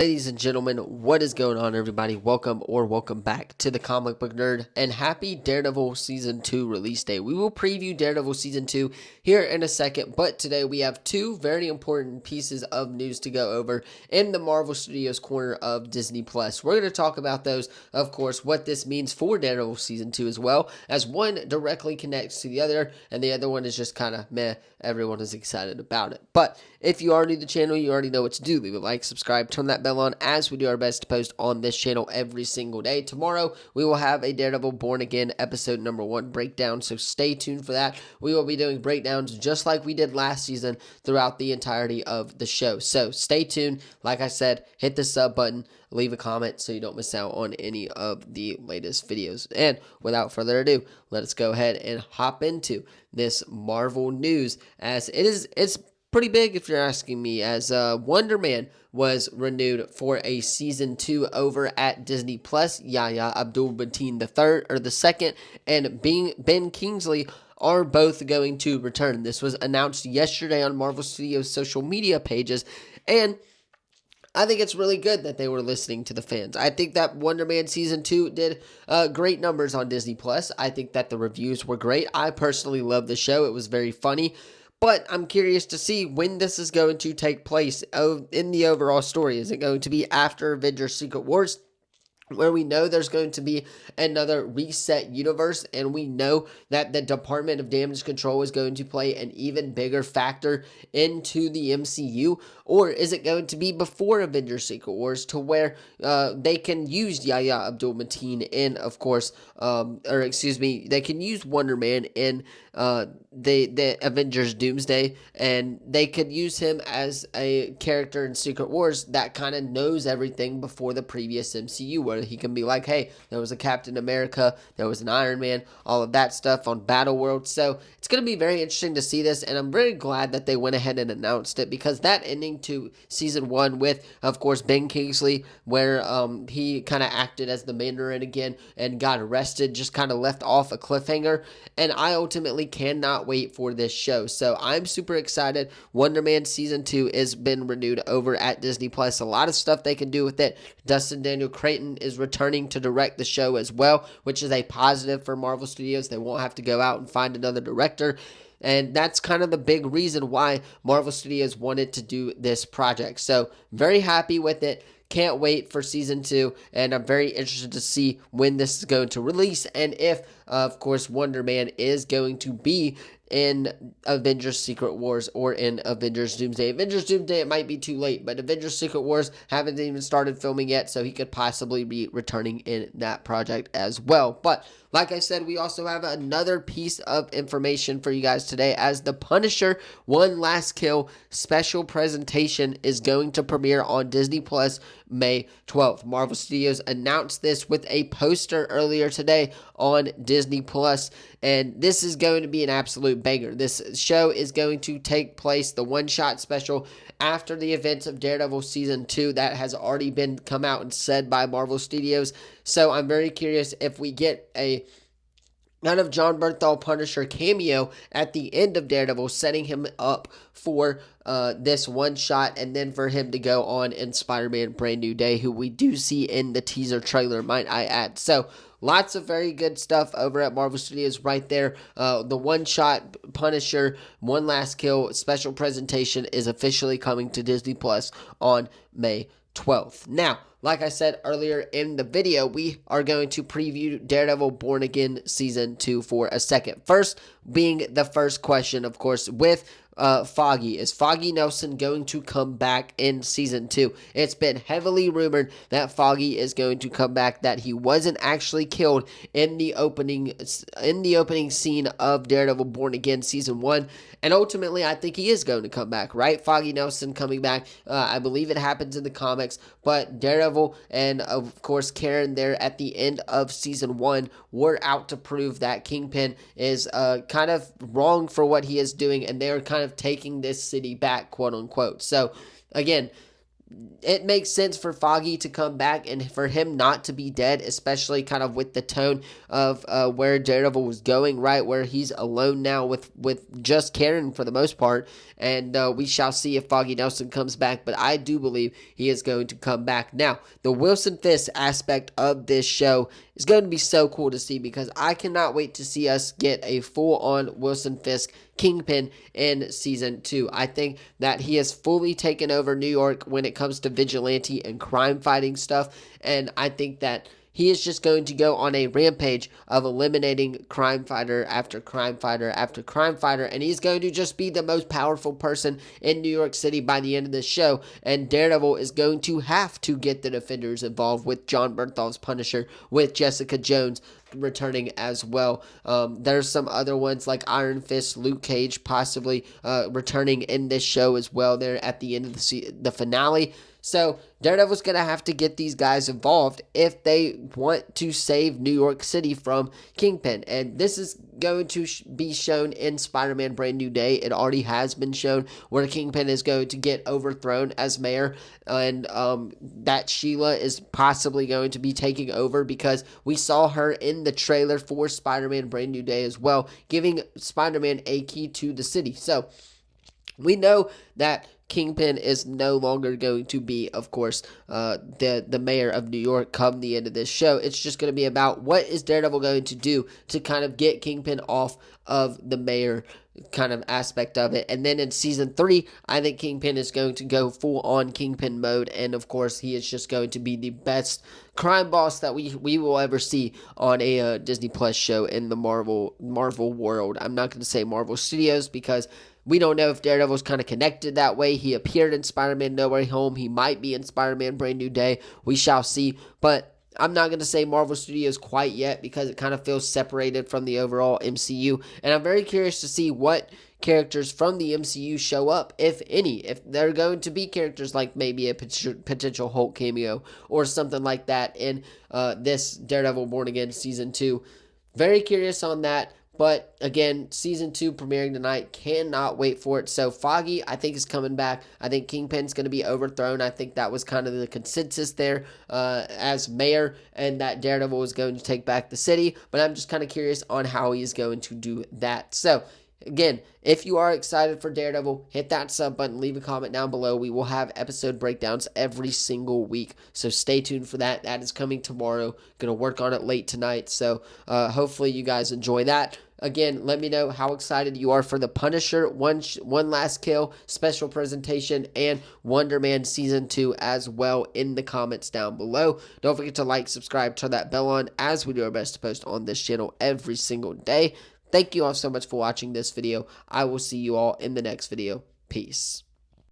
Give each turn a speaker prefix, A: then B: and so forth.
A: Ladies and gentlemen, what is going on, everybody? Welcome back to the Comic Book Nerd, and happy Daredevil Season 2 release day. We will preview Daredevil Season 2 here in a second, but today we have two very important pieces of news to go over in the Marvel Studios corner of Disney+. We're going to talk about those, of course, what this means for Daredevil Season 2 as well, as one directly connects to the other, and the other one is just kind of meh. Everyone is excited about it. But if you are new to the channel, you already know what to do. Leave a like, subscribe, turn that bell on, as we do our best to post on this channel every single day. Tomorrow, we will have a Daredevil Born Again episode number 1 breakdown, so stay tuned for that. We will be doing breakdowns just like we did last season throughout the entirety of the show. So stay tuned. Like I said, hit the sub button, leave a comment so you don't miss out on any of the latest videos. And without further ado, let us go ahead and hop into this Marvel news, as it's pretty big if you're asking me, as Wonder Man was renewed for a season 2 over at Disney Plus. Yahya Abdul-Mateen II and Ben Kingsley are both going to return. This was announced yesterday on Marvel Studios' social media pages, and I think it's really good that they were listening to the fans. I think that Wonder Man Season 2 did great numbers on Disney+. I think that the reviews were great. I personally loved the show. It was very funny. But I'm curious to see when this is going to take place in the overall story. Is it going to be after Avengers Secret Wars, where we know there's going to be another reset universe, and we know that the Department of Damage Control is going to play an even bigger factor into the MCU? Or is it going to be before Avengers Secret Wars, to where they can use Yahya Abdul-Mateen in, of course, they can use Wonder Man in the Avengers Doomsday, and they could use him as a character in Secret Wars that kind of knows everything before the previous MCU, where he can be like, hey, there was a Captain America, there was an Iron Man, all of that stuff on Battleworld. So it's going to be very interesting to see this, and I'm very glad that they went ahead and announced it, because that ending to season 1 with, of course, Ben Kingsley, where he kind of acted as the Mandarin again and got arrested, just kind of left off a cliffhanger, and I ultimately cannot wait for this show. So I'm super excited. Wonder Man Season 2 has been renewed over at Disney+. A lot of stuff they can do with it. Dustin Daniel Creighton is returning to direct the show as well, which is a positive for Marvel Studios. They won't have to go out and find another director. And that's kind of the big reason why Marvel Studios wanted to do this project. So very happy with it. Can't wait for season 2, and I'm very interested to see when this is going to release, and if, of course, Wonder Man is going to be in Avengers Secret Wars or in Avengers Doomsday. Avengers Doomsday, it might be too late, but Avengers Secret Wars haven't even started filming yet, so he could possibly be returning in that project as well. But like I said, we also have another piece of information for you guys today, as the Punisher One Last Kill special presentation is going to premiere on Disney Plus May 12th. Marvel Studios announced this with a poster earlier today on Disney Plus, and this is going to be an absolute banger. This show is going to take place, the one-shot special, after the events of Daredevil Season 2 that has already been come out and said by Marvel Studios. So I'm very curious if we get a kind of John Bernthal Punisher cameo at the end of Daredevil, setting him up for this one shot, and then for him to go on in Spider-Man Brand New Day, who we do see in the teaser trailer, might I add. So lots of very good stuff over at Marvel Studios right there. The one-shot Punisher One Last Kill special presentation is officially coming to Disney Plus on May 12th. Now, like I said earlier in the video, we are going to preview Daredevil Born Again Season 2 for a second. First being the first question, of course, with Foggy. Is Foggy Nelson going to come back in Season 2? It's been heavily rumored that Foggy is going to come back, that he wasn't actually killed in the opening scene of Daredevil Born Again Season 1. And ultimately, I think he is going to come back, right? Foggy Nelson coming back. I believe it happens in the comics, but Daredevil and, of course, Karen there at the end of Season 1 were out to prove that Kingpin is kind of wrong for what he is doing, and they are kind of taking this city back, quote unquote. So, again, it makes sense for Foggy to come back and for him not to be dead, especially kind of with the tone of where Daredevil was going, right? Where he's alone now with just Karen for the most part. And we shall see if Foggy Nelson comes back, but I do believe he is going to come back. Now, the Wilson Fisk aspect of this show is going to be so cool to see because I cannot wait to see us get a full-on Wilson Fisk Kingpin in season 2. I think that he has fully taken over New York when it comes to vigilante and crime fighting stuff, and I think that he is just going to go on a rampage of eliminating crime fighter after crime fighter after crime fighter, and he's going to just be the most powerful person in New York City by the end of the show. And Daredevil is going to have to get the Defenders involved with John Bernthal's Punisher, with Jessica Jones returning as well. There's some other ones like Iron Fist, Luke Cage possibly returning in this show as well there at the end of the finale. So Daredevil's going to have to get these guys involved if they want to save New York City from Kingpin. And this is going to be shown in Spider-Man Brand New Day. It already has been shown where Kingpin is going to get overthrown as mayor. And that Sheila is possibly going to be taking over because we saw her in the trailer for Spider-Man Brand New Day as well, giving Spider-Man a key to the city. So we know that Kingpin is no longer going to be, of course, the mayor of New York come the end of this show. It's just going to be about what is Daredevil going to do to kind of get Kingpin off of the mayor kind of aspect of it. And then in season 3, I think Kingpin is going to go full on Kingpin mode, and of course he is just going to be the best crime boss that we will ever see on a Disney Plus show in the Marvel world. I'm not going to say Marvel Studios because we don't know if Daredevil's kind of connected that way. He appeared in Spider-Man No Way Home. He might be in Spider-Man Brand New Day. We shall see. But I'm not going to say Marvel Studios quite yet because it kind of feels separated from the overall MCU. And I'm very curious to see what characters from the MCU show up, if any. If they're going to be characters like maybe a potential Hulk cameo or something like that in this Daredevil Born Again Season 2. Very curious on that. But again, season 2 premiering tonight. Cannot wait for it. So Foggy, I think, is coming back. I think Kingpin's going to be overthrown. I think that was kind of the consensus there as mayor, and that Daredevil is going to take back the city. But I'm just kind of curious on how he is going to do that. So again, if you are excited for Daredevil, hit that sub button, leave a comment down below. We will have episode breakdowns every single week, so stay tuned for that. That is coming tomorrow. Gonna work on it late tonight, so hopefully you guys enjoy that. Again, let me know how excited you are for the Punisher, One Last Kill, special presentation, and Wonder Man Season 2 as well in the comments down below. Don't forget to like, subscribe, turn that bell on, as we do our best to post on this channel every single day. Thank you all so much for watching this video. I will see you all in the next video. Peace.